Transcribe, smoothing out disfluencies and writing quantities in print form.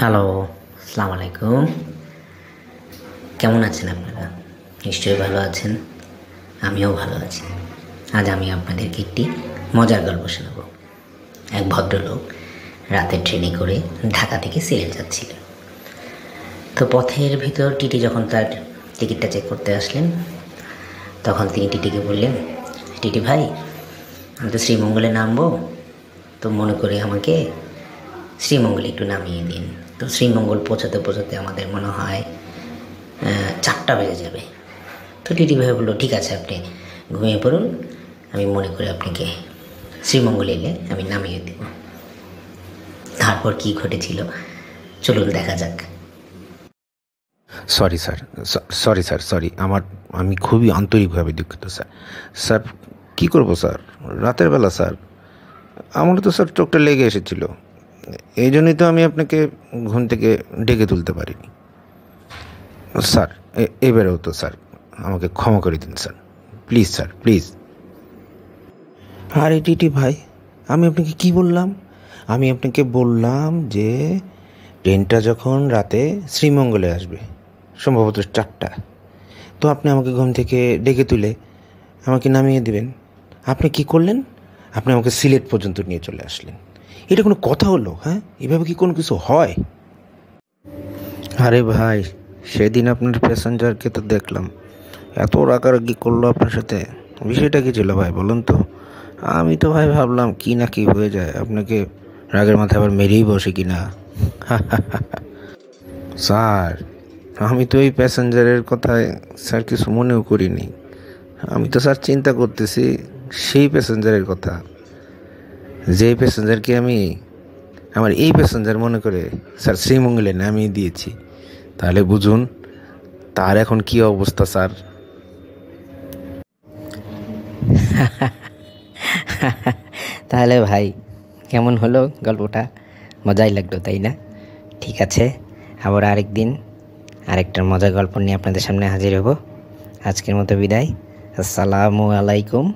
Hello, আসসালামু আলাইকুম। কেমন আছেন আপনারা? নিশ্চয়ই ভালো আছেন। আমিও ভালো আছি। আজ আমি আপনাদেরকে একটি মজার গল্প শোনাব। এক ভদ্রলোক রাতের ট্রেনে করে ঢাকা থেকে সিলেট যাচ্ছিলেন। তো পথের ভিতর টিটি যখন তার টিকিটটা চেক করতে আসলেন, তখন তিনি টিটিকে বললেন, টিটি ভাই, আমি তো শ্রীমঙ্গলে নামবো, তো মনে করে আমাকে শ্রীমঙ্গলে একটু নামিয়ে দিন। তো শ্রীমঙ্গল পৌঁছাতে পৌঁছাতে আমাদের মনে হয় 4টা বেজে যাবে। তো টিটি ভাই বললো, ঠিক আছে, আপনি ঘুমিয়ে পড়ুন, আমি মনে করে আপনাকে শ্রীমঙ্গল এলে আমি নামিয়ে দেব। তারপর কি ঘটেছিল চলুন দেখা যাক। সরি স্যার, সরি, আমি খুবই আন্তরিকভাবে দুঃখিত স্যার। স্যার কী করবো স্যার, রাতের বেলা স্যার, আমার তো স্যার চোখটা লেগে এসেছিল, এই জন্যই তো আমি আপনাকে ঘুম থেকে ডেকে তুলতে পারিনি স্যার। এবারেও তো স্যার আমাকে ক্ষমা করে দিন স্যার, প্লিজ স্যার, প্লিজ। আরে টিটি ভাই, আমি আপনাকে কি বললাম? আমি আপনাকে বললাম যে ট্রেনটা যখন রাতে শ্রীমঙ্গলে আসবে, সম্ভবত 4টা, তো আপনি আমাকে ঘুম থেকে ডেকে তুলে আমাকে নামিয়ে দেবেন। আপনি কি করলেন? আপনি আমাকে সিলেট পর্যন্ত নিয়ে চলে আসলেন। এটা কোনো কথা হলো? হ্যাঁ, এভাবে কি কোনো কিছু হয়? আরে ভাই, সেদিন আপনার প্যাসেঞ্জারকে তো দেখলাম, এত রাগারাগি করলো আপনার সাথে, বিষয়টা কি ছিল ভাই বলুন তো? আমি তো ভাই ভাবলাম কি না কি হয়ে যায়, আপনাকে রাগের মাথায় আবার মেরেই বসে কি না। স্যার, আমি তো এই প্যাসেঞ্জারের কথায় স্যার কিছু মনেও করিনি। আমি তো স্যার চিন্তা করতেছি সেই প্যাসেঞ্জারের কথা, যেই প্যাসেঞ্জারকে আমি আমার এই প্যাসেঞ্জার মনে করে স্যার শ্রীমঙ্গলে নামিয়ে দিয়েছি। তাহলে বুঝুন তার এখন কি অবস্থা স্যার। তাহলে ভাই, কেমন হলো গল্পটা? মজাই লাগলো, তাই না? ঠিক আছে, আবার আরেকদিন আরেকটা মজার গল্প নিয়ে আপনাদের সামনে হাজির হব। আজকের মতো বিদায়। আসসালামু আলাইকুম।